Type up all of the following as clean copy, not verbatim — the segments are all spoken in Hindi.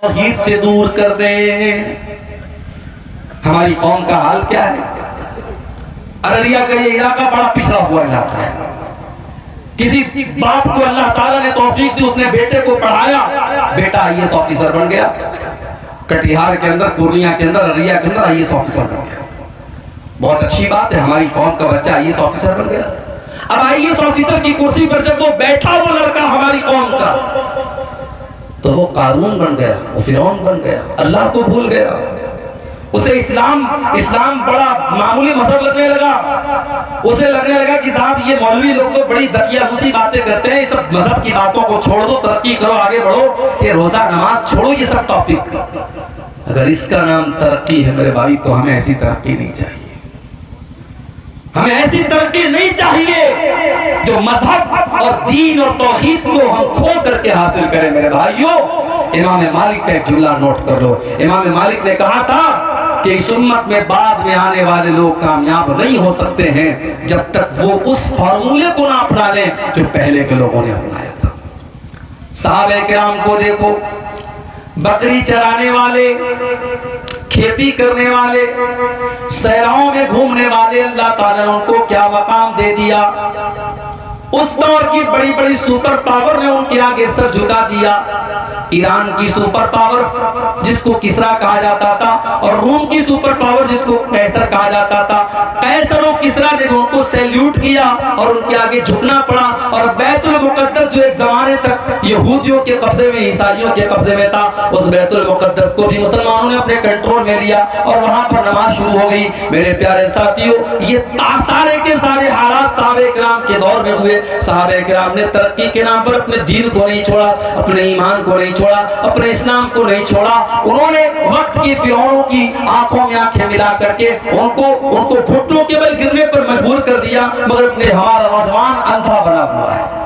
तौहीद से दूर कर दे। हमारी कौम का हाल क्या है? अररिया का ये इलाका बड़ा पिछड़ा हुआ इलाका है। किसी बाप को अल्लाह ताला ने तौफीक दी, उसने बेटे को पढ़ाया, बेटा आईएएस ऑफिसर बन गया। कटिहार के अंदर, पूर्णिया के अंदर, अररिया के अंदर आईएएस ऑफिसर बन गया। बहुत अच्छी बात है, हमारी कौम का बच्चा आईएएस ऑफिसर बन गया। अब आईएएस ऑफिसर की कुर्सी पर जब वो बैठा, वो लड़का हमारी कौम का, तो वो कारून बन गया, वो फिरौन बन गया, अल्लाह को भूल गया। उसे इस्लाम बड़ा मामूली मजहब लगने लगा। उसे लगने लगा कि साहब ये मौलवी लोग तो बड़ी दकियानूसी बातें करते हैं, सब मजहब की बातों को छोड़ दो, तरक्की करो, आगे बढ़ो, ये रोजा नमाज छोड़ो, ये सब टॉपिक। अगर इसका नाम तरक्की है मेरे भाई, तो हमें ऐसी तरक्की नहीं चाहिए। हमें ऐसी तरक्की नहीं चाहिए जो मजहब और दीन और तौहीद को हम खो करके हासिल करें मेरे भाइयों। इमाम मालिक का एक जुमला नोट कर लो। इमाम मालिक ने कहा था कि इस उम्मत में बाद में आने वाले लोग कामयाब नहीं हो सकते हैं जब तक वो उस फॉर्मूले को ना अपना लें जो पहले के लोगों ने अपनाया था। सहाबे किराम को देखो, बकरी चराने वाले, खेती करने वाले, सहराओं में घूमने वाले, अल्लाह ताला ने उनको क्या मकाम दे दिया। उस दौर की बड़ी बड़ी सुपर पावर ने उनके आगे सर झुका दिया। ईरान की सुपर पावर जिसको किसरा कहा जाता था, और रोम की सुपर पावर जिसको कैसर कहा जाता था, कैसर और किसरा ने उनको सैल्यूट किया और उनके आगे झुकना पड़ा। और बैतुल मुकद्दस जो एक जमाने तक यहूदियों के कब्जे में, ईसाइयों के कब्जे में था, उस बैतुल मुकद्दस को भी मुसलमानों ने अपने कंट्रोल में लिया और वहां पर नमाज शुरू हो गई। मेरे प्यारे साथियों, ये सारे के सारे हालात सहाबे किराम के दौर में हुए। सहाबे किराम ने तरक्की के नाम पर अपने दीन को नहीं छोड़ा, अपने ईमान को नहीं छोड़ा, अपने इस्लाम को नहीं छोड़ा। उन्होंने वक्त की फिरौनों की आंखों में आंखें मिला करके उनको घुटनों के बल गिरने पर मजबूर कर दिया, मगर अपने हमारा नौजवान अंधा बना हुआ है।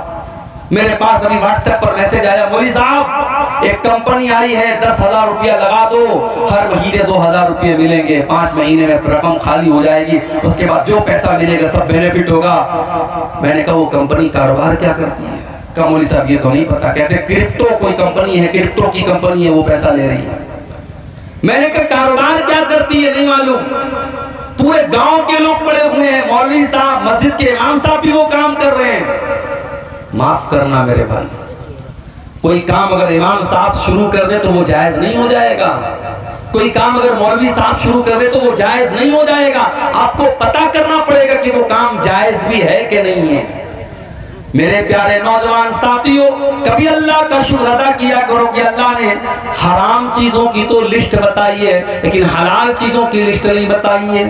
मेरे पास अभी व्हाट्सएप पर मैसेज आया, मौलवी साहब एक कंपनी आई है, 10,000 रुपया लगा दो, हर महीने 2,000 रुपये मिलेंगे, 5 महीने में रकम खाली हो जाएगी, उसके बाद जो पैसा मिलेगा सब बेनिफिट होगा। मैंने कहा वो कंपनी कारोबार क्या करती है? कहा मौलवी साहब ये तो नहीं पता। कहते क्रिप्टो कोई कंपनी है, क्रिप्टो की कंपनी है, वो पैसा ले रही है। मैंने कहा कारोबार क्या करती है नहीं मालूम। पूरे गांव के लोग पड़े हुए हैं, मौलवी साहब, मस्जिद के इमाम साहब भी वो काम कर रहे हैं। माफ करना मेरे भाई, कोई काम अगर इमाम साहब शुरू कर दे तो वो जायज नहीं हो जाएगा। कोई काम अगर मौलवी साहब शुरू कर दे तो वो जायज नहीं हो जाएगा। आपको पता करना पड़ेगा कि वो काम जायज भी है कि नहीं है। मेरे प्यारे नौजवान साथियों, कभी अल्लाह का शुक्र अदा किया करो कि अल्लाह ने हराम चीजों की तो लिस्ट बताई है, लेकिन हलाल चीजों की लिस्ट नहीं बताई है।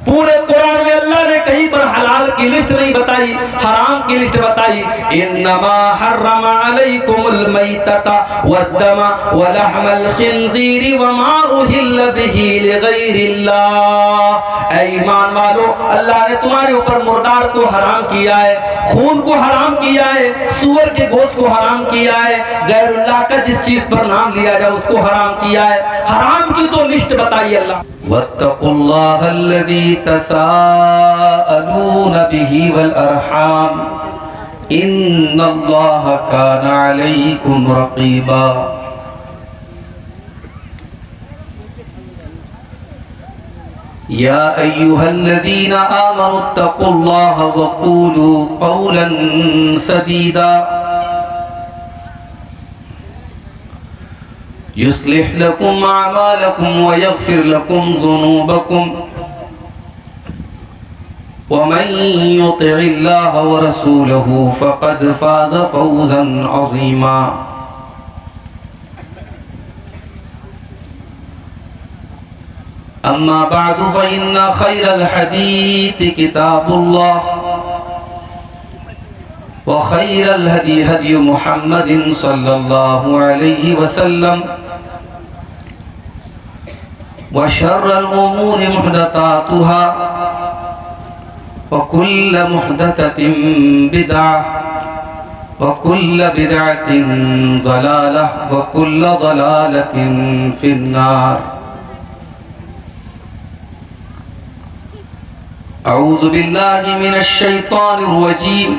पूरे कुरान में अल्लाह ने कहीं पर हलाल की लिस्ट नहीं बताई, हराम की लिस्ट बताई। इन्नमा हर्रमा अलैकुमुल मैतता वद्दमा वलहमल खिंजीरी वमा उहिल्ल बिही लिगैरिल्लाह। ऐ ईमान वालो, अल्लाह ने तुम्हारे ऊपर मुर्दार को हराम किया है, खून को हराम किया है, सूअर के गोश्त को हराम किया है, गैरुल्लाह का जिस चीज पर नाम लिया जाए उसको हराम किया है। हराम की तो लिस्ट बताई अल्लाह। वत्तकुल्लाहल्लज़ी तसाअलून बिही वल अरहाम इन्नल्लाह काना अलैकुम रक़ीबा। या अय्युहल्लज़ीना आमनुत्तकुल्लाह वक़ूलू क़ौलन सदीदा युस्लिह लकुम अमालकुम व यग़फिर लकुम ज़ुनूबकुम व मन युतिइल्लाह व रसूलहु फ़क़द फ़ाज़ फ़ौज़न अज़ीमा। अम्मा बअदु फ़इन्ना ख़ैरल हदीस किताबुल्लाह व ख़ैरल हदी हदी मुहम्मदिन सल्लल्लाहु अलैहि वसल्लम व शर्रल उमूरि मुहदसातुहा व कुल्ल मुहदसतिन बिदअह व कुल्ल बिदअतिन ज़लालह व कुल्ल ज़लालतिन फिन्नार। अऊज़ु बिल्लाहि मिनश शैतानिर रजीम।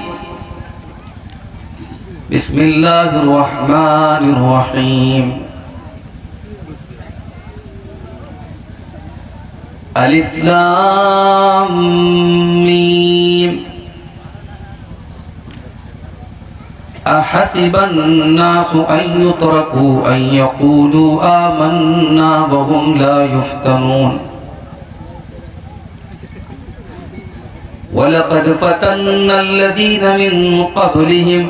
बिस्मिल्लाहिर्रहमानिर्रहीम। अलिफ लाम मीम अहसिबन नासु अन युत्रकू अन यक़ूलू आमन्ना वहुम ला युफ्तनून वलक़द फ़तन्नल्लज़ीना मिन क़ब्लिहिम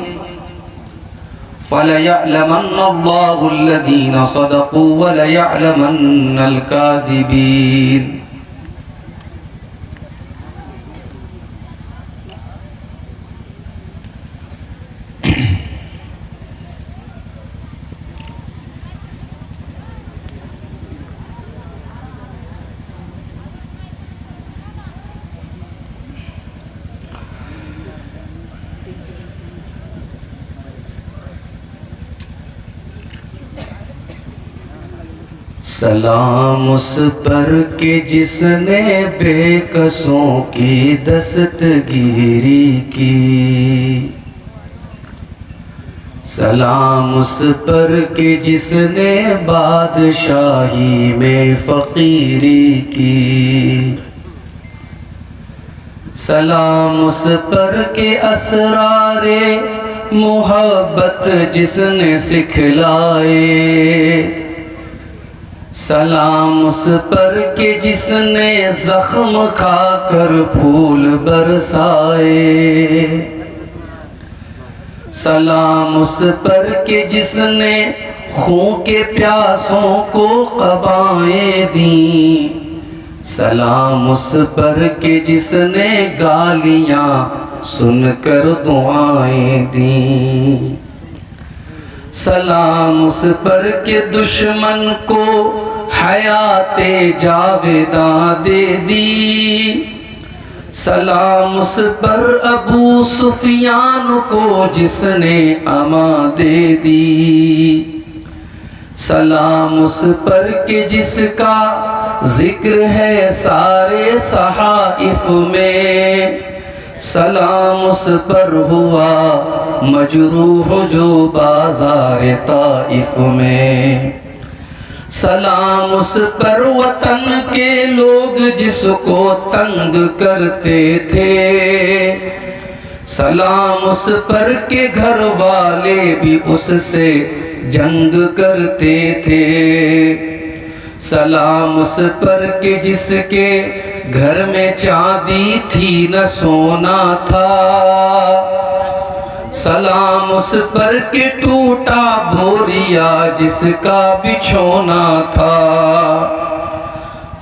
फलयअलमन्नल्लाहुल्लज़ीना सदक़ू वलयअलमन्नल काज़िबीन। सलाम उस पर के जिसने बेकसों की दस्तगीरी की, सलाम उस पर के जिसने बादशाही में फ़कीरी की, सलाम उस पर के असरारे मोहब्बत जिसने सिखलाए, सलाम उस पर के जिसने जख्म खाकर फूल बरसाए, सलाम उस पर के जिसने खून के प्यासों को क़बाएं दी, सलाम उस पर के जिसने गालियाँ सुनकर दुआएं दी, सलाम उस पर के दुश्मन को हयाते जावेदा दे दी, सलाम उस पर अबू सुफियान को जिसने अमा दे दी, सलाम उस पर के जिसका जिक्र है सारे सहाइफ में, सलाम उस पर हुआ मजरूह जो बाजार ताइफ में, सलाम उस पर वतन के लोग जिसको तंग करते थे, सलाम उस पर के घर वाले भी उससे जंग करते थे, सलाम उस पर के जिसके घर में चांदी थी न सोना था, सलाम उस पर के टूटा बोरिया जिसका बिछोना था,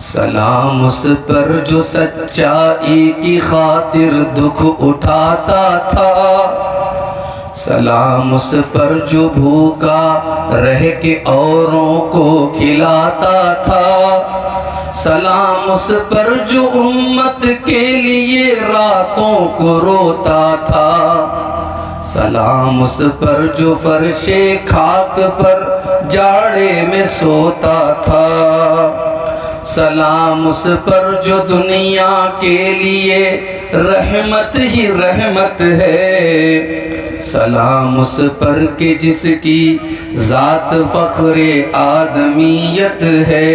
सलाम उस पर जो सच्चाई की खातिर दुख उठाता था, सलाम उस पर जो भूखा रह के औरों को खिलाता था, सलाम उस पर जो उम्मत के लिए रातों को रोता था, सलाम उस पर जो फर्शे खाक पर जाड़े में सोता था, सलाम उस पर जो दुनिया के लिए रहमत ही रहमत है, सलाम उस पर के जिसकी ज़ात फ़ख्रे आदमीयत है,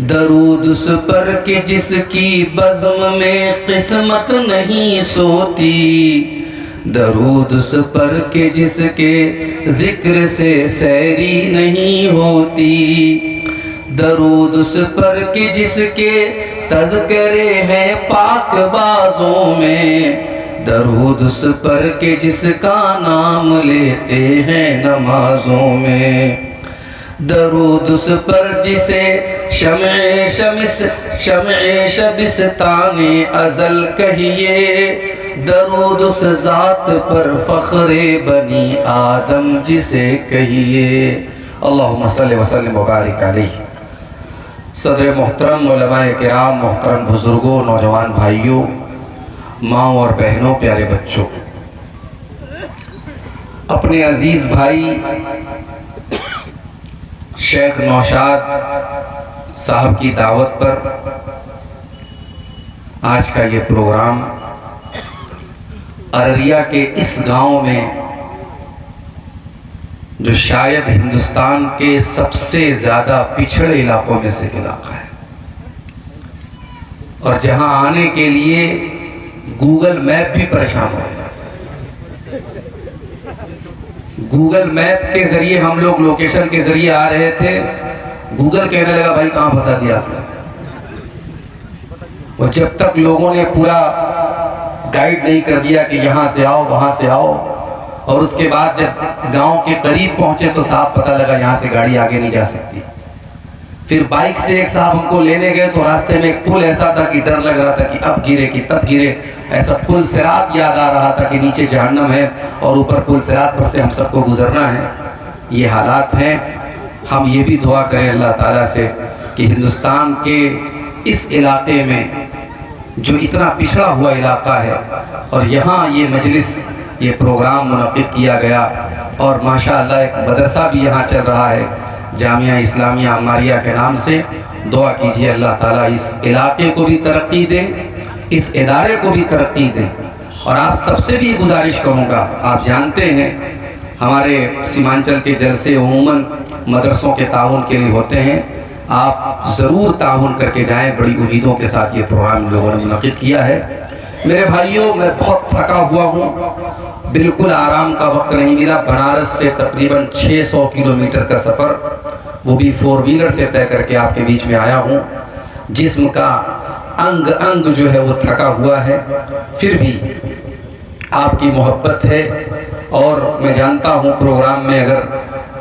दरूद उस पर के जिसकी बज़्म में किस्मत नहीं सोती, दरूद उस पर के जिसके जिक्र से सैरी नहीं होती, दरूद उस पर के जिसके तज़किरे हैं पाक बाजों में, दरूद उस पर के जिसका नाम लेते हैं नमाजों में, दरूद उस पर जिसे शम्ए शबिस्ताने अज़ल कहिए, दरूद उस ज़ात पर फ़ख्रे बनी आदम जिसे कहिए। अल्लाहुम्मा सल्लि व सल्लिम व बारिक अलैहि। सदर मोहतरम उलमाए किराम, मोहतरम बुज़ुर्गों, नौजवान भाइयों, माँ और बहनों, प्यारे बच्चों, अपने अजीज़ भाई शेख नौशाद साहब की दावत पर आज का ये प्रोग्राम अररिया के इस गांव में, जो शायद हिंदुस्तान के सबसे ज़्यादा पिछड़े इलाकों में से इलाका है, और जहां आने के लिए गूगल मैप भी परेशान हो गया। गूगल मैप के जरिए हम लोग लोकेशन के जरिए आ रहे थे, गूगल कहने लगा भाई कहाँ फंसा दिया आपने। और जब तक लोगों ने पूरा गाइड नहीं कर दिया कि यहाँ से आओ वहाँ से आओ, और उसके बाद जब गांव के करीब पहुंचे तो साहब पता लगा यहाँ से गाड़ी आगे नहीं जा सकती। फिर बाइक से एक साहब हमको लेने गए तो रास्ते में एक पुल ऐसा था कि डर लग रहा था कि अब गिरे कि तब गिरे। ऐसा पुल सिरात याद आ रहा था कि नीचे जहन्नम है और ऊपर पुल सिरात पर से हम सबको गुजरना है। ये हालात हैं। हम ये भी दुआ करें अल्लाह ताला से कि हिंदुस्तान के इस इलाके में जो इतना पिछड़ा हुआ इलाका है और यहाँ ये मजलिस ये प्रोग्राम मुनक़िद किया गया और माशाअल्लाह एक मदरसा भी यहाँ चल रहा है जामिया इस्लामिया अम्मारिया के नाम से। दुआ कीजिए अल्लाह ताला इस इलाके को भी तरक्की दे, इस इदारे को भी तरक्की दे। और आप सबसे भी गुजारिश करूँगा, आप जानते हैं हमारे सीमांचल के जलसे अमूमन मदरसों के ताउन के लिए होते हैं, आप ज़रूर ताउन करके जाएं। बड़ी उम्मीदों के साथ ये प्रोग्राम लोगों ने मुनक़िद किया है। मेरे भाइयों, मैं बहुत थका हुआ हूँ, बिल्कुल आराम का वक्त नहीं मिला। बनारस से तकरीबन 600 किलोमीटर का सफ़र, वो भी 4 व्हीलर से तय करके आपके बीच में आया हूँ। जिस्म का अंग अंग जो है वो थका हुआ है, फिर भी आपकी मोहब्बत है। और मैं जानता हूँ प्रोग्राम में अगर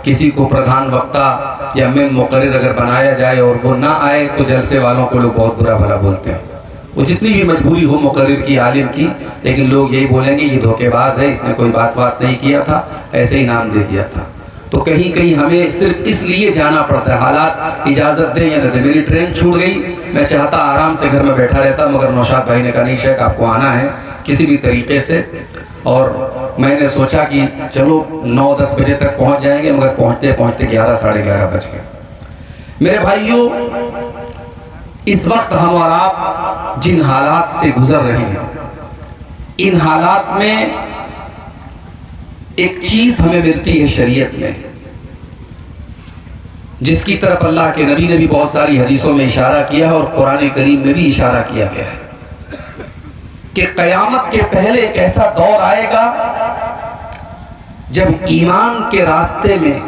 किसी को प्रधान वक्ता या मेन मुकर्रिर अगर बनाया जाए और वो ना आए तो जलसे वालों को लोग बहुत बुरा भला बोलते हैं। वो जितनी भी मजबूरी हो मुकर्रिर की, आलिम की, लेकिन लोग यही बोलेंगे ये धोखेबाज है, इसने कोई बात नहीं किया था, ऐसे ही नाम दे दिया था। तो कहीं कहीं हमें सिर्फ इसलिए जाना पड़ता है, हालात इजाज़त दें या न दें। मेरी ट्रेन छूट गई, मैं चाहता आराम से घर में बैठा रहता, मगर नौशाद भाई ने कहा नहीं शेख आपको आना है किसी भी तरीके से। और मैंने सोचा कि चलो 9-10 बजे तक पहुंच जाएंगे, मगर पहुंचते पहुंचते 11 साढ़े 11 बज गए। मेरे भाइयों, इस वक्त हम और आप जिन हालात से गुजर रहे हैं, इन हालात में एक चीज हमें मिलती है शरीयत में, जिसकी तरफ अल्लाह के नबी ने भी बहुत सारी हदीसों में इशारा किया है और कुरान करीम में भी इशारा किया गया है कि क़यामत के पहले एक ऐसा दौर आएगा जब ईमान के रास्ते में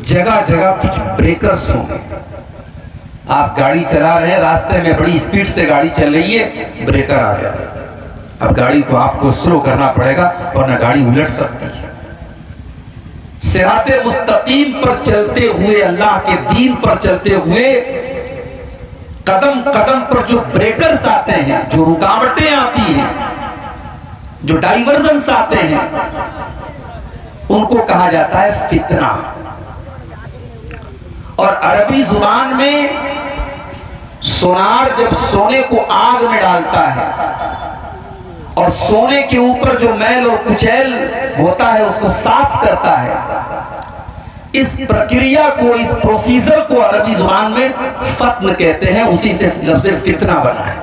जगह जगह कुछ ब्रेकर्स होंगे। आप गाड़ी चला रहे हैं, रास्ते में बड़ी स्पीड से गाड़ी चल रही है, ब्रेकर आ गया, अब गाड़ी को आपको स्लो करना पड़ेगा वरना गाड़ी उलट सकती है। सिराते मुस्तकीम पर चलते हुए, अल्लाह के दीन पर चलते हुए कदम कदम पर जो ब्रेकर्स आते हैं, जो रुकावटें आती हैं, जो डाइवर्जन्स आते हैं, उनको कहा जाता है फितना। और अरबी जुबान में सोनार जब सोने को आग में डालता है और सोने के ऊपर जो मैल और कुचैल होता है उसको साफ करता है, इस प्रक्रिया को, इस प्रोसीजर को अरबी जुबान में फत्न कहते हैं। उसी से लफ्ज़ फितना बना है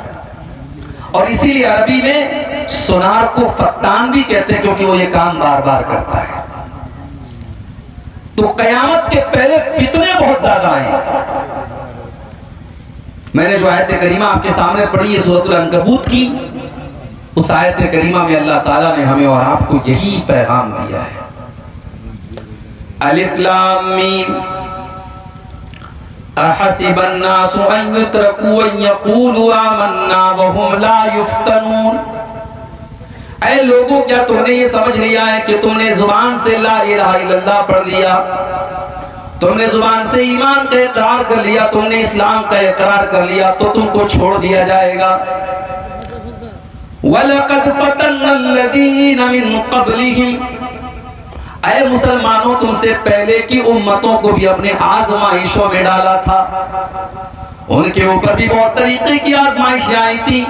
और इसीलिए अरबी में सोनार को फत्तान भी कहते हैं, क्योंकि वो ये काम बार बार करता है। तो कयामत के पहले फितने बहुत ज्यादा हैं। मैंने जो आयत करीमा आपके सामने पढ़ी है सूरतुल अनकबूत की, उस आयत करीमा में अल्लाह ताला ने हमें और आपको यही पैगाम दिया है। अलिफ लाम मीम अहसिबन नासु अन युत्रकू अन यक़ूलू आमन्ना वहुम ला युफ्तनून। ऐ लोगों, क्या तुमने ये समझ लिया है कि तुमने जुबान से ला इलाहा इल्लल्लाह पढ़ लिया, तुमने जुबान से ईमान का इकरार कर लिया, तुमने इस्लाम का इकरार कर लिया, तो तुमको छोड़ दिया जाएगा। वलक़द फ़तन्नल्लज़ीना मिन क़ब्लिहिम, ऐ मुसलमानों, तुमसे पहले की उम्मतों को भी अपने आजमाइशों में डाला था। उनके ऊपर भी बहुत तरीके की आजमाइशें आई थी।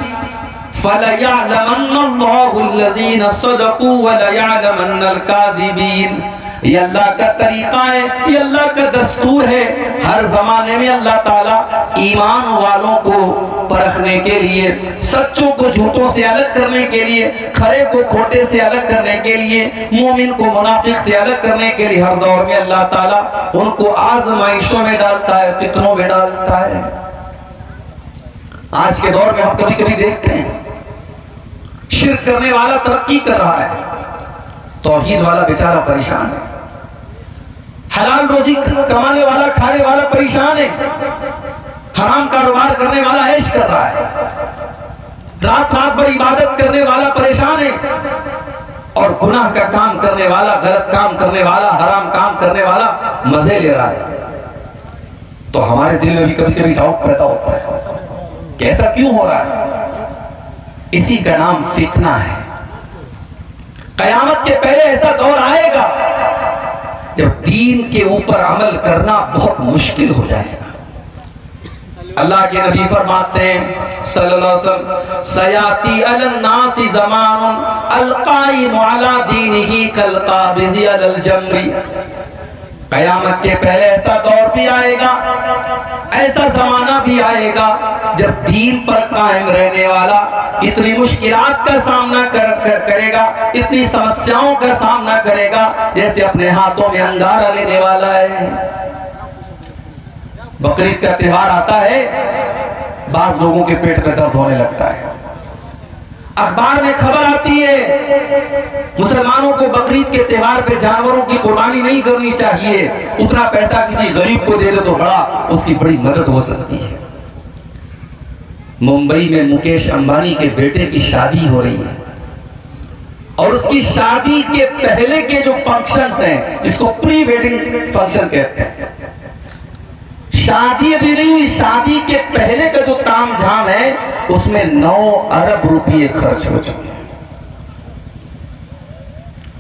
फलयअलमन्नल्लाहुल्लज़ीना सदक़ू वलयअलमन्नल काज़िबीन। ये अल्लाह का तरीका है, ये अल्लाह का दस्तूर है। हर जमाने में अल्लाह ताला ईमान वालों को परखने के लिए, सच्चों को झूठों से अलग करने के लिए, खरे को खोटे से अलग करने के लिए, मोमिन को मुनाफिक से अलग करने के लिए हर दौर में अल्लाह ताला उनको आजमाइशों में डालता है, फितनों में डालता है। आज के दौर में हम कभी कभी देखते हैं शिर्क करने वाला तरक्की कर रहा है, तौहीद वाला बेचारा परेशान है, हलाल रोजी कमाने वाला खाने वाला परेशान है, हराम कारोबार करने वाला ऐश कर रहा है, रात रात भर इबादत करने वाला परेशान है, और गुनाह का काम करने वाला, गलत काम करने वाला, हराम काम करने वाला मजे ले रहा है। तो हमारे दिल में भी कभी कभी डाउट पैदा होता है कि ऐसा क्यों हो रहा है। इसी का नाम फितना है। कयामत के पहले ऐसा दौर आएगा जब दीन के ऊपर अमल करना बहुत मुश्किल हो जाएगा। अल्लाह के नबी फरमाते हैं सल्लल्लाहु अलैहि वसल्लम, सयाती अलन नासी ज़मानुन अलकाइम अला दीनिही कल काबिज़ी अलल जमरी। कयामत के पहले ऐसा दौर भी आएगा, ऐसा जमाना भी आएगा जब दीन पर कायम रहने वाला इतनी मुश्किलात का सामना करेगा, इतनी समस्याओं का सामना करेगा जैसे अपने हाथों में अंगारा लेने वाला है। बकरीद का त्योहार आता है, बाज लोगों के पेट में दर्द होने लगता है। अखबार में खबर आती है मुसलमानों को बकरीद के त्योहार पे जानवरों की कुर्बानी नहीं करनी चाहिए, उतना पैसा किसी गरीब को दे दे तो उसकी बड़ी मदद हो सकती है। मुंबई में मुकेश अंबानी के बेटे की शादी हो रही है और उसकी शादी के पहले के जो फंक्शंस हैं, इसको प्री वेडिंग फंक्शन कहते हैं। शादी अभी नहीं हुई, शादी के पहले का जो तामझाम है उसमें 9 अरब रुपये खर्च हो चुके हैं।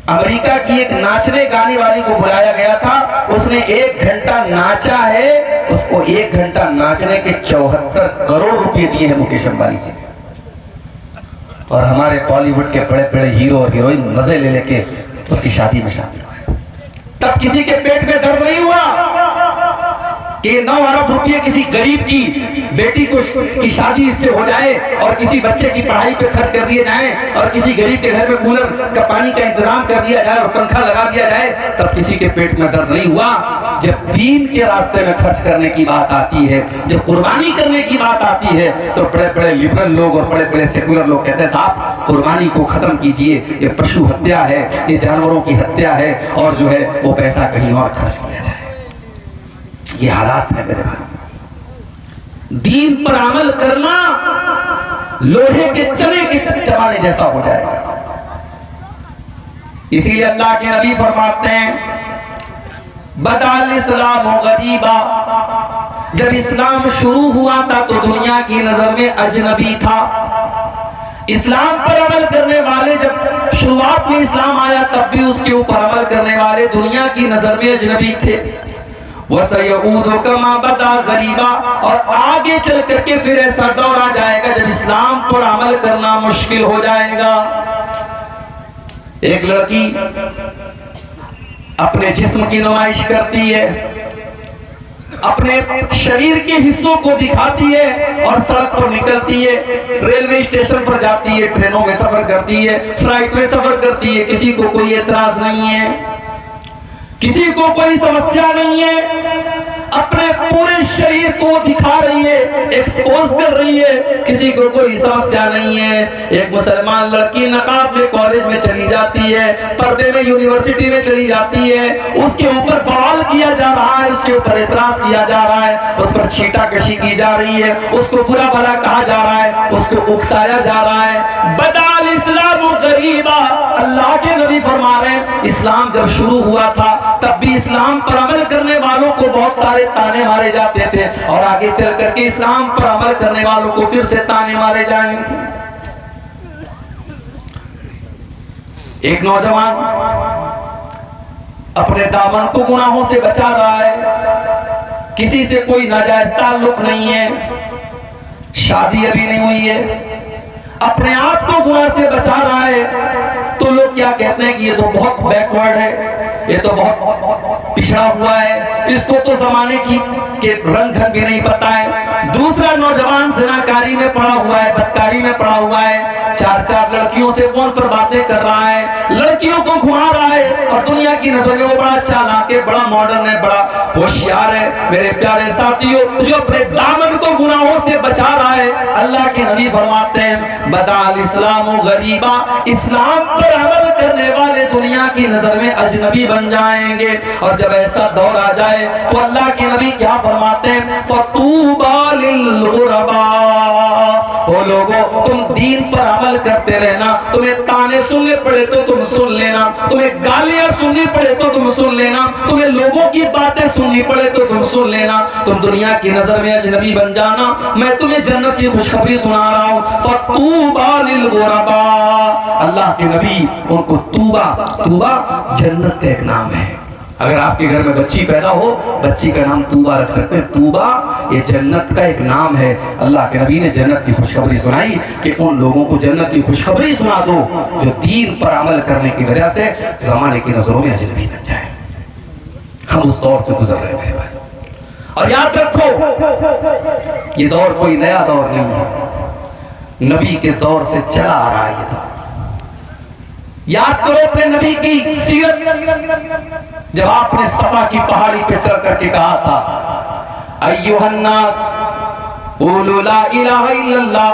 अमेरिका की एक नाचने गाने वाली को बुलाया गया था, उसने 1 घंटा नाचा है, उसको 1 घंटा नाचने के 74 करोड़ रुपए दिए हैं मुकेश अंबानी जी। और हमारे बॉलीवुड के बड़े बड़े हीरो और हीरोइन मजे ले लेके उसकी शादी में शामिल हुए। तब किसी के पेट में दर्द नहीं हुआ कि 9 अरब रुपये किसी गरीब की बेटी की शादी इससे हो जाए और किसी बच्चे की पढ़ाई पे खर्च कर दिए जाए और किसी गरीब के घर में कूलर का पानी का इंतजाम कर दिया जाए और पंखा लगा दिया जाए। तब किसी के पेट में दर्द नहीं हुआ। जब दीन के रास्ते में खर्च करने की बात आती है, जब कुर्बानी करने की बात आती है, तो बड़े बड़े लिबरल लोग और बड़े बड़े सेकुलर लोग कहते हैं साहब कुर्बानी को खत्म कीजिए, ये पशु हत्या है, ये जानवरों की हत्या है, और जो है वो पैसा कहीं और खर्च किया जाए। ये हालात है मेरे भाई। दीन पर अमल करना लोहे के चने के चबाने जैसा हो जाएगा। इसीलिए अल्लाह के नबी फरमाते हैं बदाल इस्लाम गरीबा, जब इस्लाम शुरू हुआ था तो दुनिया की नजर में अजनबी था। इस्लाम पर अमल करने वाले, जब शुरुआत में इस्लाम आया तब भी उसके ऊपर अमल करने वाले दुनिया की नजर में अजनबी थे। वसयऊदु कमा बदा गरीबा, और आगे चल करके फिर ऐसा दौर आ जाएगा जब इस्लाम पर अमल करना मुश्किल हो जाएगा। एक लड़की अपने जिस्म की नुमाइश करती है, अपने शरीर के हिस्सों को दिखाती है और सड़क पर निकलती है, रेलवे स्टेशन पर जाती है, ट्रेनों में सफर करती है, फ्लाइट में सफर करती है। किसी को कोई एतराज नहीं है, किसी को कोई समस्या नहीं है। अपने पूरे शरीर को दिखा रही है, एक्सपोज कर रही है, किसी को कोई समस्या नहीं है। एक मुसलमान लड़की नकाब में कॉलेज में चली जाती है, पर्दे में यूनिवर्सिटी में चली जाती है, उसके ऊपर बवाल किया जा रहा है, उसके ऊपर एतराज किया जा रहा है, उस पर छींटाकशी की जा रही है, उसको बुरा भला कहा जा रहा है, उसको उकसाया जा रहा है। बदाल इस्लाम गरीबा, अल्लाह के नबी फरमा रहे हैं इस्लाम जब शुरू हुआ था तब भी इस्लाम पर अमल करने वालों को बहुत सारे ताने मारे जाते थे, और आगे चल करके इस्लाम पर अमल करने वालों को फिर से ताने मारे जाएंगे। एक नौजवान अपने दामन को गुनाहों से बचा रहा है, किसी से कोई नाजायज ताल्लुक नहीं है, शादी अभी नहीं हुई है, अपने आप को गुनाह से बचा रहा है, तो लोग क्या कहते हैं कि ये तो बहुत बैकवर्ड है, ये तो बहुत पिछड़ा हुआ है, इसको तो जमाने के रंग ढंग भी नहीं पता है, दूसरा नौजवान ज़िनाकारी में पड़ा हुआ है, बदकारी में पड़ा हुआ है, चार लड़कियों से फोन पर बातें कर रहा है, लड़कियों को घुमा रहा है और दुनिया की नजर में वो बड़ा चालाक है, बड़ा मॉडर्न है, बड़ा होशियार है। मेरे प्यारे साथियों, जो अपने दामन को गुनाहों से बचा रहा है, अल्लाह के नबी फरमाते हैं बदाल इस्लाम गरीबा, इस्लाम पर अमल करने वाले दुनिया की नजर में अजनबी बन जाएंगे। और जब ऐसा दौर आ जाए तो अल्लाह के नबी क्या फरमाते हैं, फतूबा लिल गुरबा, ओ लोगों तुम दीन पर अमल करते रहना, तुम्हें ताने सुनने पड़े तो तुम सुन लेना, तुम्हें गालियां सुननी पड़े तो तुम सुन लेना, तुम्हें लोगों की बातें सुननी पड़े तो तुम सुन लेना, तुम दुनिया की नजर में अजनबी बन जाना, मैं तुम्हें जन्नत की खुशखबरी सुना रहा हूं, फतूबा लिल गुरबा। अल्लाह के नबी उनको तूबा जन्नत का एक नाम है। अगर आपके घर में बच्ची पैदा हो, बच्ची का नाम तूबा रख सकते हैं। तूबा ये जन्नत का एक नाम है। अल्लाह के नबी ने जन्नत की खुशखबरी सुनाई कि उन लोगों को जन्नत की खुशखबरी सुना दो जो दीन पर अमल करने की वजह से जमाने की नजरों में अजनबी बन जाए। हम उस दौर से गुजर रहे हैं भाई, और याद रखो ये दौर कोई नया दौर नहीं है, नबी के दौर से चला आ रहा है ये दौर। याद करो अपने नबी की सीरत, जब आपने सफा की पहाड़ी पे चढ़ करके कहा था अय्युहन्नास क़ूलू ला इलाहा इल्लल्लाह,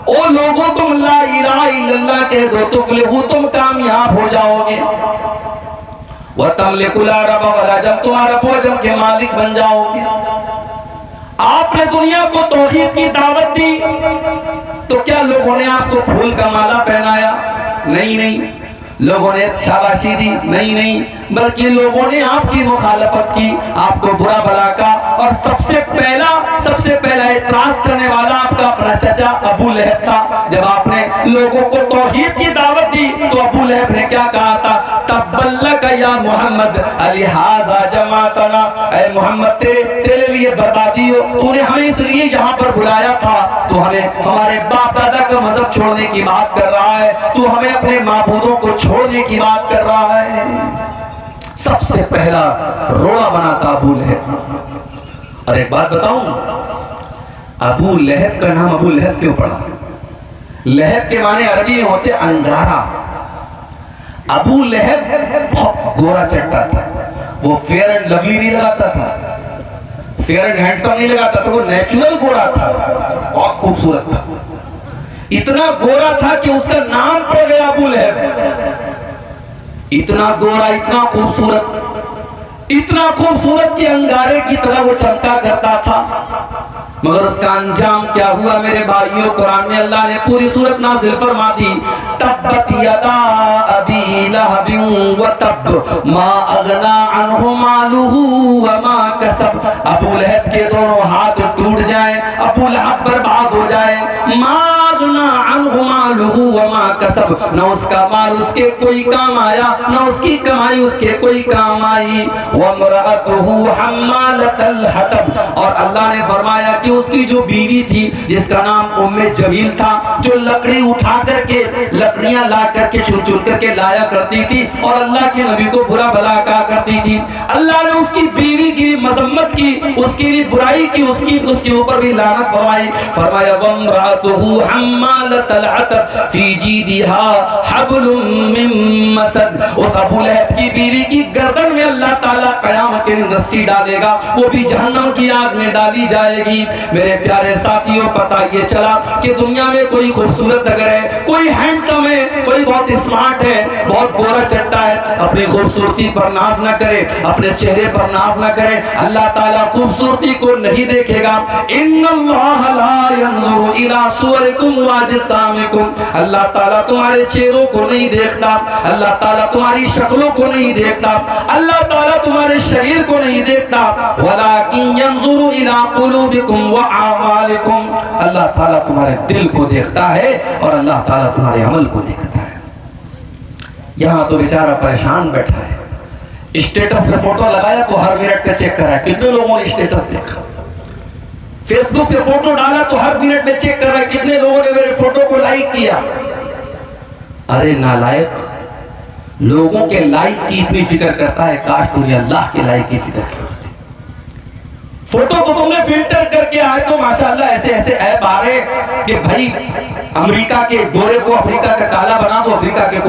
ओ लोगों तुम ला इलाहा इल्लल्लाह कह दो तुफ्लिहू, तुम कामयाब हो जाओगे, व तमलिकुल अरब वल अजम, तुम अरब व अजम के मालिक बन जाओगे। आपने दुनिया को तौहीद की दावत दी तो क्या लोगों ने आपको फूल का माला पहनाया? नहीं, लोगों ने शाबाशी दी? नहीं, बल्कि लोगों ने आपकी मुखालफत की, आपको बुरा भला का। और सबसे पहला इतराज करने वाला आपका अपना चचा अबू लहब था। जब आपने लोगों को तौहीद की दावत दी तो अबू लहब ने क्या कहा था, तब्बल्लक या मोहम्मद अलिहाजा जमातना, ऐ मोहम्मद तेरे लिए बर्बादी हो, तूने हमें इसलिए यहाँ पर बुलाया था, तू हमें हमारे बाप दादा का मजहब छोड़ने की बात कर रहा है, तू हमें अपने माबूदों को छोड़ने की बात कर रहा है। सबसे पहला रोड़ा बना था अबू लहब। और एक बात बताऊं, अबू लहब का नाम अबू लहब क्यों पड़ा? लहब के माने अरबी में होते अंगारा। अबू लहब बहुत गोरा चट्टा था, वो फेयर एंड लवली नहीं लगाता था, फेयर एंड हैंडसम नहीं लगाता था, वो नेचुरल गोरा था, बहुत खूबसूरत था। इतना गोरा था कि उसका नाम पड़ गया अबू लहब। इतना गोरा, इतना खूबसूरत कि अंगारे की तरह वो चमका करता था। मगर उसका अंजाम क्या हुआ मेरे भाइयों? कुरान में अल्लाह ने पूरी सूरत नाज़िल फरमा दी, तब्बत यदा अबी लहबिन व तब मा अगना अन्हु मालुहु व मा कसब। अबू लहब के दोनों हाथ टूट जाए, अबू लहब बर्बाद हो जाए, मा अगना अन्हु मालुहु व मा कसब, न उसका माल उसके कोई काम आया, न उसकी कमाई उसके कोई काम आई। व मरअतुहु हम्मालतल हतब, और अल्लाह ने फरमाया कि उसकी जो बीवी थी जिसका नाम उम्मे जमील था, जो लकड़ी उठा करके लकड़ियां ला करके चुन करके लाया करती थी और अल्लाह के नबी को बुरा भला कहा करती थी, अल्लाह ने उसकी बीवी की मजम्मत की, उसकी भी बुराई की, उसके ऊपर भी लानत फरमाई। फरमाया वमरातुहु हम्मालतल हतब फी जीदिहा हब्लुम मिन मसद, उस अबू लहब की बीवी की गर्दन में अल्लाह ताला कयामत के दिन रस्सी डालेगा, वो भी जहन्नम की आग में डाली जाएगी। मेरे प्यारे साथियों, पता ये चला कि दुनिया में कोई खूबसूरत अगर है, कोई हैंडसम है, कोई बहुत स्मार्ट है, बहुत गोरा चट्टा है, अपनी खूबसूरती पर नाज ना करे, अपने चेहरे पर नाज ना करे। अल्लाह ताला खूबसूरती को नहीं देखेगा। इन्नल्लाह ला यंजुरु इला सुवरिकुम व अजसामिकुम, अल्लाह ताला तुम्हारे चेहरों को नहीं देखता, अल्लाह ताला तुम्हारी शक्लों को नहीं देखता, अल्लाह ताला तुम्हारे शरीर को नहीं देखता, वलाकिन यंजुरु इला कुलूबिकुम व आमालिकुम, अल्लाह ताला तुम्हारे दिल को देखता है और अल्लाह ताला तुम्हारे अमल को देखता है। यहाँ तो बेचारा परेशान बैठा है, स्टेटस पे फोटो लगाया तो हर मिनट का चेक कर रहा है कितने लोगों ने स्टेटस देखा, फेसबुक पे फोटो डाला तो हर मिनट में चेक कर रहा है कितने लोगों ने मेरे फोटो को लाइक किया। अरे नालायक, लोगों के लाइक की इतनी फिक्र करता है, काश तुम्हें अल्लाह के लाइक की फिक्र की होती। फोटो तो तुमने फिल्टर करके आए तो माशाल्लाह ऐसे ऐसे ऐप आ रहे कि भाई अमेरिका के गोरे को अफ्रीका का काला बना दो, अफ्रीका के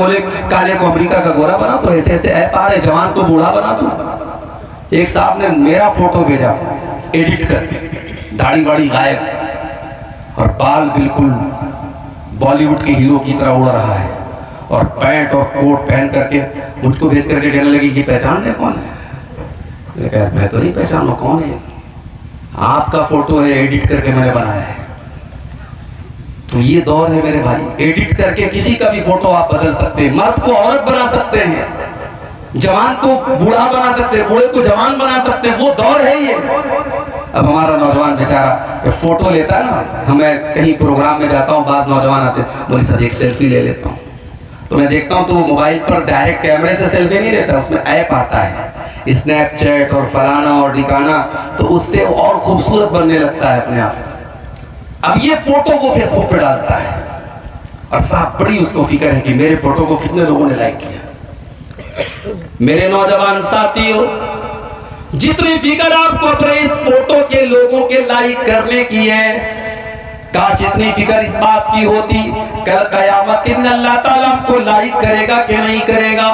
काले को अमेरिका का गोरा बना दो। ऐसे ऐसे ऐप आ रहे, जवान को बूढ़ा बना दो। एक साहब ने मेरा फोटो भेजा एडिट करके, दाढ़ी वाड़ी गायब और बाल बिल्कुल बॉलीवुड के हीरो की तरह उड़ रहा है और पैंट और कोट पहन करके मुझको भेज करके कहने लगी कि पहचान कौन है? मैंने कहा मैं तो नहीं पहचाना, कौन है? आपका फोटो है, एडिट करके मैंने बनाया है। तो ये दौर है मेरे भाई, एडिट करके किसी का भी फोटो आप बदल सकते हैं। मर्द को औरत बना सकते हैं, जवान को बूढ़ा बना सकते हैं, बूढ़े को जवान बना सकते हैं। वो दौर है ये। अब हमारा नौजवान बेचारा फोटो लेता है ना, हमें कहीं प्रोग्राम में जाता हूँ, बाद नौजवान आते बोले सर एक सेल्फी ले लेता हूँ, तो मैं देखता हूँ तो वो मोबाइल पर डायरेक्ट कैमरे से सेल्फी नहीं लेता, उसमें ऐप आता है स्नैपचैट और फलाना और ठिकाना, तो उससे और खूबसूरत बनने लगता है अपने आप। अब ये फोटो वो फेसबुक पे डालता है और साहब बड़ी उसको फिक्र है कि मेरे फोटो को कितने लोगों ने लाइक किया। मेरे नौजवान साथियों, जितनी फिक्र आपको अपने इस फोटो के लोगों के लाइक करने की है, काश इतनी फिक्र इस बात की होती कल कयामत के दिन अल्लाह ताला आपको लाइक करेगा कि नहीं करेगा।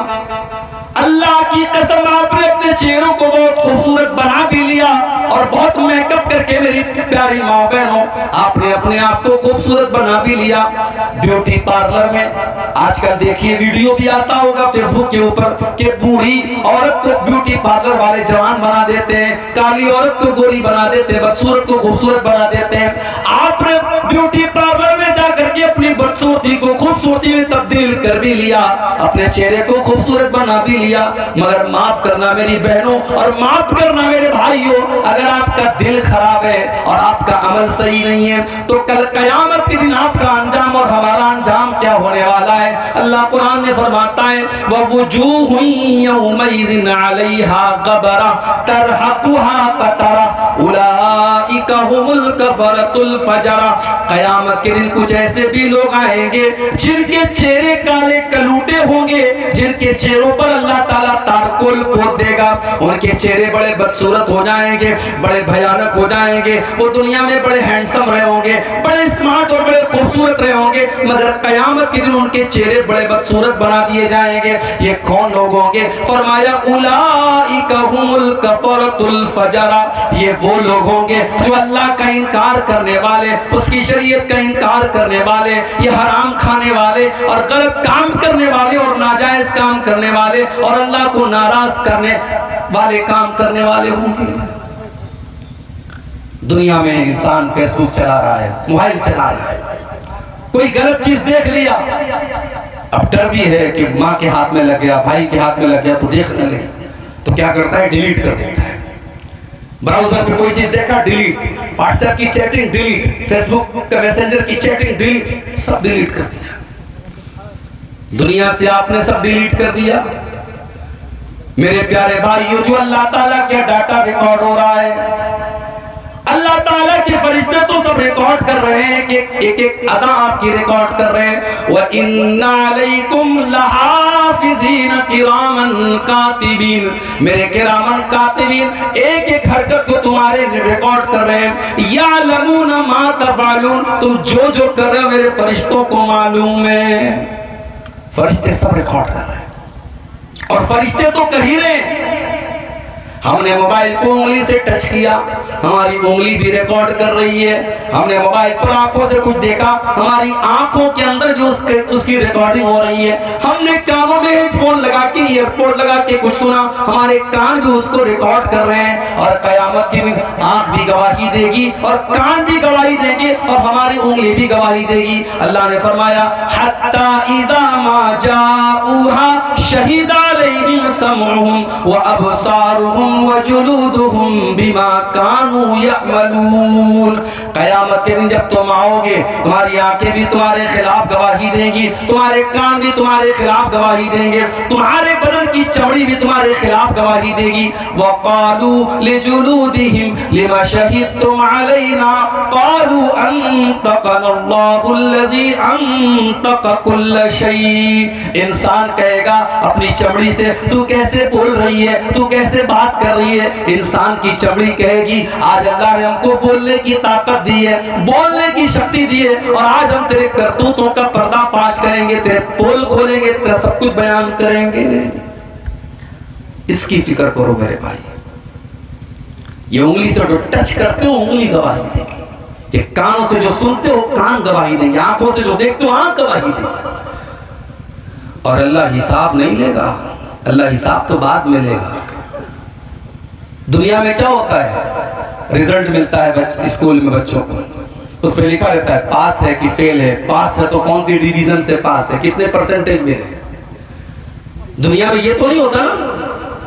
अल्लाह की कसम, आपने अपने चेहरों को बहुत खूबसूरत बना भी लिया और बहुत मेकअप करके मेरी प्यारी माँ बहनों आपने अपने आप को खूबसूरत बना भी लिया। ब्यूटी पार्लर में आजकल देखिए वीडियो भी आता होगा फेसबुक के ऊपर कि बूढ़ी औरत को ब्यूटी पार्लर वाले जवान बना देते हैं, काली औरत को गोरी बना देते हैं, बदसूरत को खूबसूरत बना देते हैं। आपने ब्यूटी पार्लर में जाकर के अपनी बदसूरती को खूबसूरती में तब्दील कर भी लिया, अपने चेहरे को खूबसूरत बना भी लिया। मगर माफ करना मेरी बहनों और माफ करना मेरे भाइयों, अगर आपका दिल खराब है और आपका अमल सही नहीं है तो कल कयामत के दिन आपका अंजाम और हमारा अंजाम क्या होने वाला है। अल्लाह कुरान में फरमाता है ववुजूहु यौमइज़िन अलैहा गबरा तरहकुहा कतरा उलाइका हुमुल कफरतुल फजरा। कयामत के दिन कुछ ऐसे भी लोग आएंगे जिनके चेहरे काले कलूटे होंगे, जिनके चेहरों पर अल्लाह ताला तारकोल पोत देगा, उनके चेहरे बड़े बदसूरत हो जाएंगे, बड़े भयानक हो जाएंगे। वो दुनिया में बड़े हैंडसम रहे होंगे, बड़े स्मार्ट और बड़े खूबसूरत रहे होंगे, मगर कयामत के दिन उनके चेहरे बड़े बदसूरत बना दिए जाएंगे। ये कौन लोग होंगे? फरमाया उलाइका हुमुल कफरतुल फजरा। ये वो लोग होंगे जो अल्लाह का इनकार करने वाले, उसकी शरीयत का इनकार करने वाले, ये हराम खाने वाले और गलत काम करने वाले और नाजायज काम करने वाले और अल्लाह को नाराज करने वाले काम करने वाले होंगे। दुनिया में इंसान फेसबुक चला रहा है, मोबाइल चला रहा है, कोई गलत चीज देख लिया, अब डर भी है कि माँ के हाथ में लग गया, भाई के हाथ में लग गया तो देखने लगे, तो क्या करता है? डिलीट कर देता है। ब्राउजर पे कोई चीज देखा डिलीट, व्हाट्सएप की चैटिंग डिलीट, फेसबुक का मैसेंजर की चैटिंग डिलीट, सब डिलीट कर दिया। दुनिया से आपने सब डिलीट कर दिया। मेरे प्यारे भाइयों, जो अल्लाह ताला का डाटा रिकॉर्ड हो रहा है, अल्लाह ताला के फरिश्ते तो सब रिकॉर्ड कर रहे हैं कि एक एक अदा आपकी रिकॉर्ड कर रहे हैं। व इन्ना अलैकुम लहाफिज़ीन किरामन कातिबीन, मेरे किरामन कातिबीन एक एक हरकत को तुम्हारे रिकॉर्ड कर रहे हैं। यालमून मा तफअलून, तुम जो जो कर रहे हो मेरे फरिश्तों को मालूम है। फरिश्ते सब रिकॉर्ड कर रहे हैं और फरिश्ते तो कर ही रहे हैं। हमने मोबाइल को उंगली से टच किया, हमारी उंगली भी रिकॉर्ड कर रही है। हमने मोबाइल पर आंखों से कुछ देखा, हमारी आंखों के अंदर जो उसकी रिकॉर्डिंग हो रही है। हमने कानों में हेडफोन लगा के, ईयरपोर्ट लगा के कुछ सुना, हमारे कान भी उसको रिकॉर्ड कर रहे हैं। और कयामत के दिन आंख भी गवाही देगी और कान भी गवाही देंगे और हमारी उंगली भी गवाही देगी। अल्लाह ने फरमाया हत्ता इज़ा मा जाऊहा शहीदा अलैहिम समउहुम व अबसारुहुम वजुलूदुहुम बिमा कानू यअमलून। कयामत के दिन जब तुम आओगे, तुम्हारी आंखें भी तुम्हारे खिलाफ गवाही देंगी, तुम्हारे कान भी तुम्हारे खिलाफ गवाही देंगे, तुम्हारे बदन की चमड़ी भी तुम्हारे खिलाफ गवाही देगी। वक़ालू लिजुलूदिहिम लिमा शहीदतुम अलैना क़ालू अंतक़नल्लाहु अल्लज़ी अंतक़ कुल्ल शै। इंसान कहेगा अपनी चमड़ी से, तू कैसे बोल रही है, तू कैसे बात कर रही है। इंसान की चमड़ी कहेगी आज अल्लाह ने हमको बोलने की ताकत दी है, बोलने की शक्ति दी है, और आज हम तेरे करतूतों का पर्दाफाश करेंगे, तेरे पोल खोलेंगे, तेरा सब कुछ बयान करेंगे। इसकी फिक्र करो मेरे भाई। ये उंगली से जो टच करते हो उंगली गवाही देगी, ये कानों से जो सुनते हो कान गवाही देंगे, आंखों से जो देखते हो आंख गवाही देगी। और अल्लाह हिसाब नहीं लेगा, अल्लाह हिसाब तो बाद में लेगा। दुनिया में क्या होता है, रिजल्ट मिलता है स्कूल में बच्चों को, उस पर लिखा रहता है पास है कि फेल है, पास है तो कौन सी डिवीजन से पास है, कितने परसेंटेज मिले। दुनिया में ये तो नहीं होता ना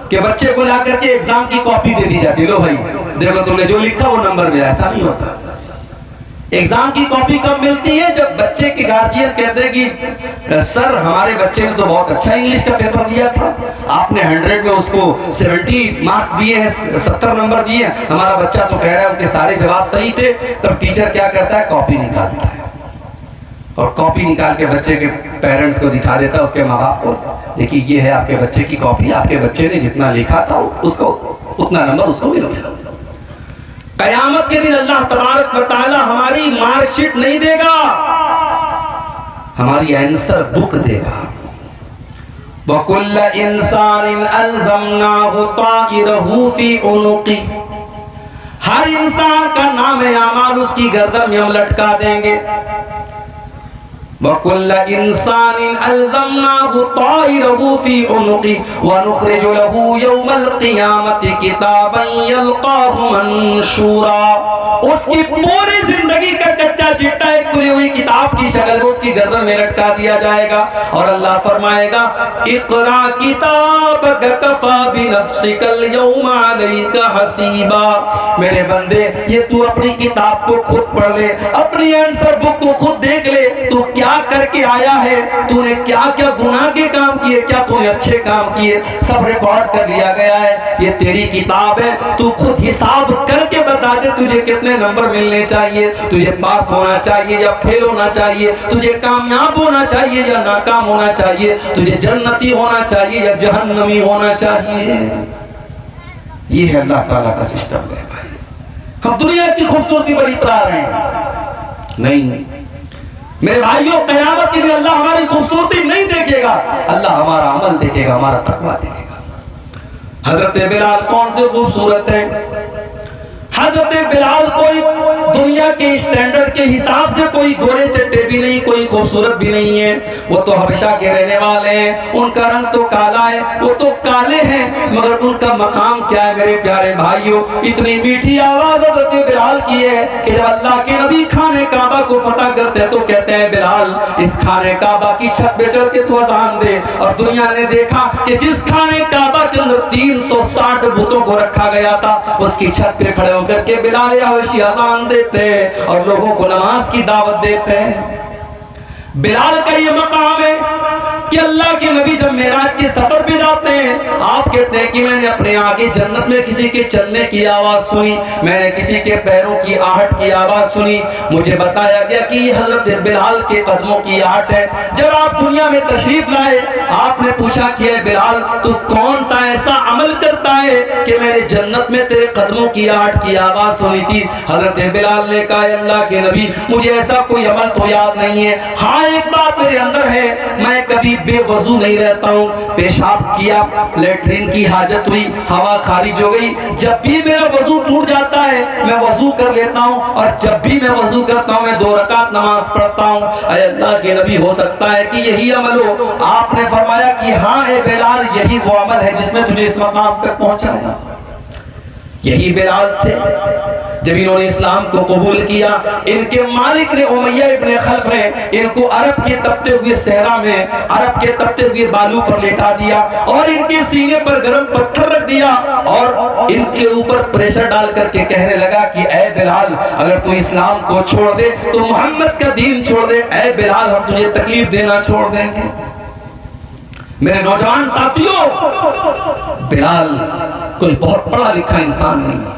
कि बच्चे को ला करके एग्जाम की कॉपी दे दी जाती, लो भाई देखो तुमने जो लिखा वो नंबर मिला, ऐसा नहीं होता। एग्जाम की कॉपी कब मिलती है, जब बच्चे के गार्जियन कहते हैं कि सर हमारे बच्चे ने तो बहुत अच्छा इंग्लिश का पेपर दिया था, आपने 100 में उसको 70 मार्क्स दिए हैं, 70 नंबर दिए हैं, हमारा बच्चा तो कह रहा है उनके सारे जवाब सही थे। तब टीचर क्या करता है, कॉपी निकालता है और कॉपी निकाल के बच्चे के पेरेंट्स को दिखा देता है, उसके माँ बाप को, देखिए ये है आपके बच्चे की कॉपी, आपके बच्चे ने जितना लिखा था उसको उतना नंबर उसको मिल गया। कयामत के दिन अल्लाह तबारक व तआला हमारी मार्कशीट नहीं देगा, हमारी आंसर बुक देगा। वकुल्ल इंसानिन अल्ज़मनाहु ताइरहु फी उनुक़ि, हर इंसान का नाम आमाल उसकी गर्दन में हम लटका देंगे। वकुल्ल इंसानिन अल्ज़मनाहु ताइरहु फी उनुक़ि व नुख़रिजु लहु यौमल क़ियामति किताबन यल्क़ाहु मंशूरा। उसकी पूरी जिंदगी का कच्चा चिट्ठा एक खुली हुई किताब की शक्ल में उसकी गर्दन में लटका दिया जाएगा और अल्लाह फरमाएगा इक़रा किताबक कफ़ा बिनफ़्सिकल यौमा अलैका हसीबा। मेरे बंदे ये तू अपनी किताब को खुद पढ़ ले, अपनी आंसर बुक को खुद देख ले, तू क्या करके आया है, तूने क्या क्या गुनाह के काम किए, क्या तूने अच्छे काम किए, सब रिकॉर्ड कर लिया गया है। ये तेरी किताब है, तू खुद हिसाब करके बता दे तुझे कितने नंबर मिलने चाहिए, तुझे पास होना चाहिए या फेल होना चाहिए, तुझे कामयाब होना चाहिए या नाकाम होना चाहिए, तुझे जन्नती होना चाहिए या जहन्नमी होना चाहिए। ये है अल्लाह ताला का सिस्टम है भाई। हम दुनिया की खूबसूरती पर इतरा रहे हैं, नहीं मेरे भाइयों, क़यामत के दिन अल्लाह हमारी खूबसूरती नहीं देखेगा, अल्लाह हमारा अमल देखेगा, हमारा तकवा देखेगा। हजरत बिलाल कौन से खूबसूरत है, हजरत बिलाल कोई दुनिया के स्टैंडर्ड के हिसाब से कोई गोरे चट्टे भी नहीं, कोई खूबसूरत भी नहीं है, वो तो हबशा के रहने वाले हैं, उनका रंग तो काला है, वो तो काले हैं, मगर उनका मकाम क्या है मेरे प्यारे भाइयों। इतनी मीठी आवाज हजरत बिलाल की है कि जब अल्लाह के नबी खाने काबा को फतह करते हैं तो कहते हैं बिलाल इस खाने काबा की छत पे चढ़ के तू अज़ान दे। और दुनिया ने देखा कि जिस खाने काबा के अंदर 360 बुतों को रखा गया था उसकी छत पे खड़े करके बिलाल हबशी अज़ान देते हैं और लोगों को नमाज की दावत देते हैं। बिलाल का ये मकाम है कि अल्लाह के नबी जब मेराज के सफर पे जाते हैं, आप कहते हैं कि मैंने अपने आगे जन्नत में किसी के चलने की आवाज सुनी, मैंने किसी के पैरों की आहट की आवाज सुनी, मुझे बताया गया कि ये हजरत बिलाल के कदमों की आहट है। जब आप दुनिया में तशरीफ लाए, आपने पूछा कि है बिलाल तू कौन सा ऐसा अमल करता है कि मैंने जन्नत में तेरे कदमों की आहट की आवाज सुनी थी। हजरत बिलाल ने कहा अल्लाह के नबी मुझे ऐसा कोई अमल तो याद नहीं है, हाँ एक बात मेरे अंदर है, मैं कभी बेवजू नहीं रहता हूँ, पेशाब किया, लेटरिन की हाजत हुई, हवा खारिज हो गई, जब भी मेरा वजू टूट जाता है मैं वजू कर लेता हूँ और जब भी मैं वजू करता हूँ मैं 2 रकात नमाज पढ़ता हूँ। अल्लाह के नबी हो सकता है कि यही अमल हो। आपने फरमाया कि हाँ ए बिलाल यही वो अमल है जिसमें तुझे इस मकाम तक पहुंचाया। यही बिलाल थे जब इन्होंने इस्लाम को कबूल किया, इनके मालिक ने उमैया इब्ने खल्फ ने इनको अरब के तपते हुए सहरा में, अरब के तपते हुए बालू पर लेटा दिया और इनके सीने पर गर्म पत्थर रख दिया और इनके ऊपर प्रेशर डाल करके कहने लगा कि ऐ बिलाल अगर तू इस्लाम को छोड़ दे तो मोहम्मद का दीन छोड़ दे, ऐ बिलाल हम तुझे तकलीफ देना छोड़ देंगे। मेरे नौजवान साथियों, बिलाल कोई बहुत पढ़ा लिखा इंसान नहीं है,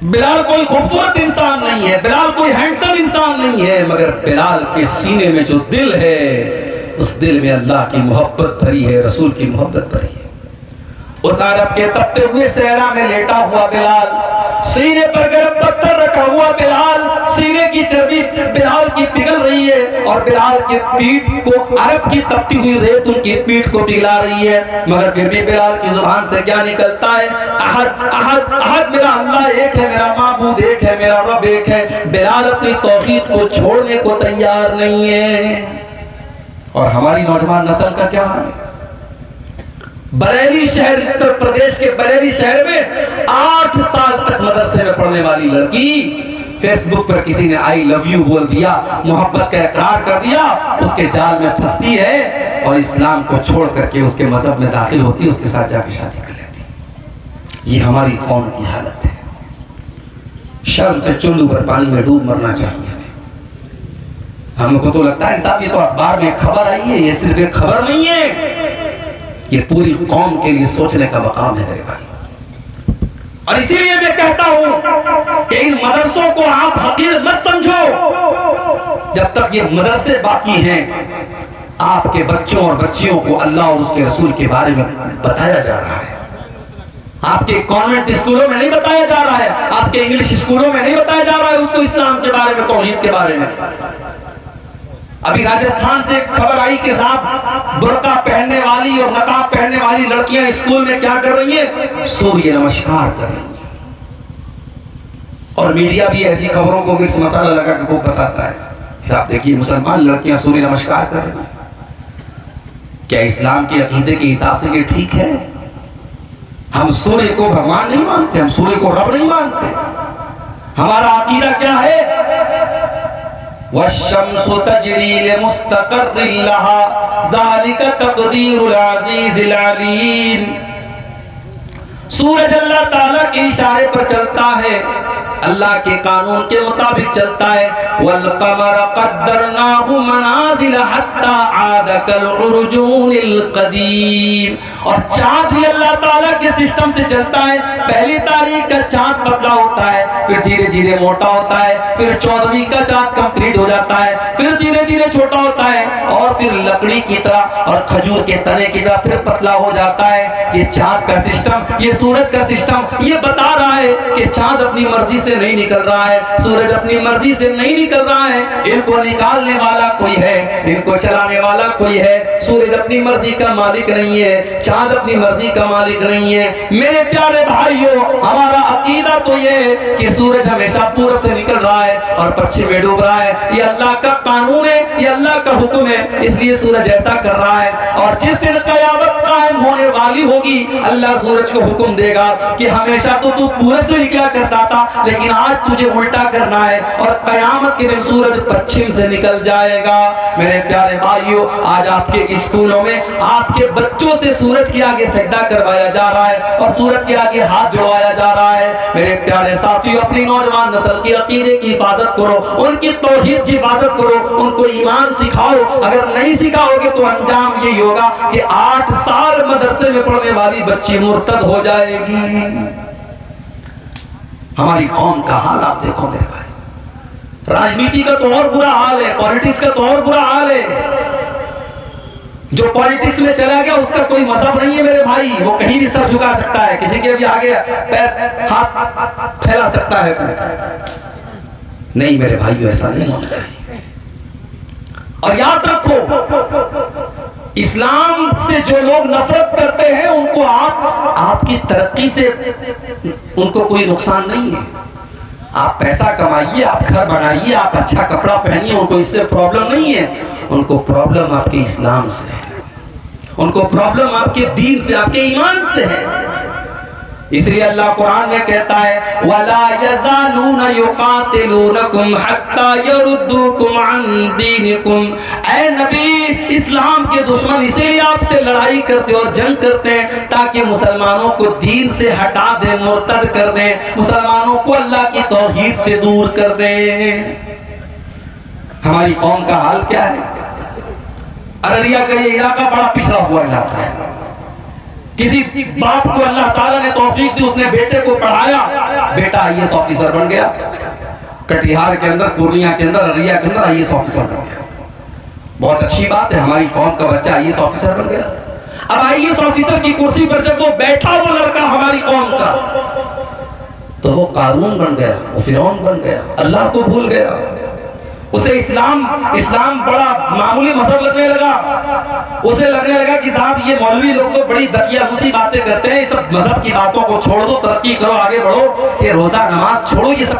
बिलाल कोई खूबसूरत इंसान नहीं है, बिलाल कोई हैंडसम इंसान नहीं है, मगर बिलाल के सीने में जो दिल है उस दिल में अल्लाह की मोहब्बत भरी है, रसूल की मोहब्बत भरी है। उस अरब के तपते हुए सहरा में लेटा हुआ बिलाल, सीने पर गर्म पत्थर रखा हुआ बिलाल, सीने की चर्बी बिलाल की पिघल रही है और बिलाल के पीठ को अरब की तपती हुई रेत उनकी पीठ को पिघला रही है। मगर फिर भी बिलाल की जुबान से क्या निकलता है? अहद अहद अहद, मेरा अल्लाह एक है, मेरा माबूद एक है, मेरा रब एक है। बिलाल अपनी तौहीद को छोड़ने को तैयार नहीं है। और हमारी नौजवान नस्ल का क्या हाल है? बरेली शहर, उत्तर प्रदेश के बरेली शहर में 8 साल तक मदरसे में पढ़ने वाली लड़की फेसबुक पर किसी ने आई लव यू बोल दिया, मोहब्बत का इकरार कर दिया, उसके जाल में फंसती है और इस्लाम को छोड़ करके उसके मजहब में दाखिल होती है, उसके साथ जाके शादी कर लेती। ये हमारी कौम की हालत है। शर्म से चुल्लू पर पानी में डूब मरना चाहिए। हमको तो लगता है साहब ये तो अखबार में खबर आई है, ये सिर्फ एक खबर नहीं है, ये पूरी कौम के लिए सोचने का मकाम है मेरे भाई। और इसीलिए मैं कहता हूं कि इन मदरसों को आप हकीर मत समझो। जब तक ये मदरसे बाकी हैं, आपके बच्चों और बच्चियों को अल्लाह और उसके रसूल के बारे में बताया जा रहा है। आपके कॉन्वेंट स्कूलों में नहीं बताया जा रहा है, आपके इंग्लिश स्कूलों में नहीं बताया जा रहा है उसको इस्लाम के बारे में, तौहीद के बारे में। अभी राजस्थान से खबर आई कि साहब बुर्का पहनने वाली और नकाब पहनने वाली लड़कियां स्कूल में क्या कर रही हैं? सूर्य नमस्कार कर रही हैं। और मीडिया भी ऐसी खबरों को मिर्च मसाला लगा के खूब बताता है। साहब देखिए, मुसलमान लड़कियां सूर्य नमस्कार कर रही हैं। क्या इस्लाम के अकीदे के हिसाब से ये ठीक है? हम सूर्य को भगवान नहीं मानते, हम सूर्य को रब नहीं मानते। हमारा अकीदा क्या है? वश्शम्सु तजरी लिमुस्तक़र्रिन लहा ज़ालिका तक़दीरुल अज़ीज़िल अलीम। सूरज अल्लाह ताला के इशारे पर चलता है, अल्लाह के कानून के मुताबिक चलता है। वल क़मर क़द्दरनाहु मनाज़िल हत्ता आद कल उर्जूनिल क़दीम। और चाँद भी अल्लाह ताला के सिस्टम से चलता है। पहली तारीख का चाँद पतला होता है, फिर धीरे धीरे मोटा होता है, फिर 14वीं का चाँद कंप्लीट हो जाता है, फिर धीरे धीरे छोटा होता है और फिर लकड़ी की तरह और खजूर के तने की तरह फिर पतला हो जाता है। ये चाँद का सिस्टम, ये सूरज का सिस्टम ये बता रहा है कि चाँद अपनी मर्जी से नहीं निकल रहा है, सूरज अपनी मर्जी से नहीं निकल रहा है। इनको निकालने वाला कोई है, इनको चलाने वाला कोई है। सूरज अपनी मर्जी का मालिक नहीं है, चाँद अपनी मर्जी का मालिक नहीं है। मेरे प्यारे भाइयों, हमारा अकीदा तो ये है कि सूरज हमेशा पूरब से निकल रहा है और पश्चिम में डूब रहा है। ये अल्लाह का कानून है, ये अल्लाह का हुक्म है, इसलिए सूरज ऐसा कर रहा है। और जिस दिन क़यामत कायम होने वाली होगी, अल्लाह सूरज को हुक्म देगा कि हमेशा तो तू पूरब से निकला करता था, लेकिन आज तुझे उल्टा करना है और क़यामत के दिन सूरज पश्चिम से निकल जाएगा। मेरे प्यारे भाइयों, आज आपके स्कूलों में आपके बच्चों से सूरज के आगे सजदा करवाया जा रहा है और सूरज के आगे हाथ जुड़वाया जा रहा है। मेरे प्यारे साथियों, अपनी नौजवान नस्ल की अकीदे की हिफाजत करो, उनकी तौहीद की हिफाजत करो, उनको ईमान सिखाओ। अगर नहीं सिखाओगे तो अंजाम यही होगा कि 8 साल मदरसे में पढ़ने वाली बच्ची मुर्तद हो जाएगी। हमारी कौम का हाल आप देखो मेरे भाई। राजनीति का तो और बुरा हाल है, पॉलिटिक्स का तो और बुरा हाल है। जो पॉलिटिक्स में चला गया उसका कोई मजहब नहीं है मेरे भाई, वो कहीं भी सर झुका सकता है, किसी के भी आगे पैर हाथ फैला सकता है। नहीं मेरे भाई, ऐसा नहीं होना चाहिए। और याद रखो, इस्लाम से जो लोग नफरत करते हैं उनको आपकी तरक्की से उनको कोई नुकसान नहीं है। आप पैसा कमाइए, आप घर बनाइए, आप अच्छा कपड़ा पहनिए, उनको इससे प्रॉब्लम नहीं है। उनको प्रॉब्लम आपके इस्लाम से है, उनको प्रॉब्लम आपके दीन से, आपके ईमान से है। इसलिए अल्लाह कुरान में कहता है, वला यज़ालूना युकातिलूनकुम हत्ता यरुद्दूकुम अन दीनिकुम। ऐ नबी, इस्लाम के दुश्मन इसीलिए आपसे लड़ाई करते और जंग करते हैं ताकि मुसलमानों को दीन से हटा दें, मुर्तद कर दें, मुसलमानों को अल्लाह की तौहीद से दूर कर दें। हमारी कौम का हाल क्या है? अररिया का ये इलाका बड़ा पिछड़ा हुआ इलाका है। किसी बाप को अल्लाह ताला ने तौफीक दी, उसने बेटे को पढ़ाया, बेटा IAS ऑफिसर बन गया। कटिहार के अंदर, पूर्णिया के अंदर, अररिया के अंदर IAS ऑफिसर बन गया। बहुत अच्छी बात है, हमारी कौम का बच्चा IAS ऑफिसर बन गया। अब आईएएस ऑफिसर की कुर्सी पर जब वो बैठा, वो लड़का हमारी कौम का, तो वो कारून बन गया, वो फिरौन बन गया, अल्लाह को भूल गया। उसे इस्लाम बड़ा मामूली मजहब लगने लगा। उसे लगने लगा कि साहब ये मौलवी लोग तो बड़ी दकियानुसी बातें करते हैं, ये सब मजहब की बातों को छोड़ दो, तरक्की करो, आगे बढ़ो, ये रोजा नमाज छोड़ो, ये सब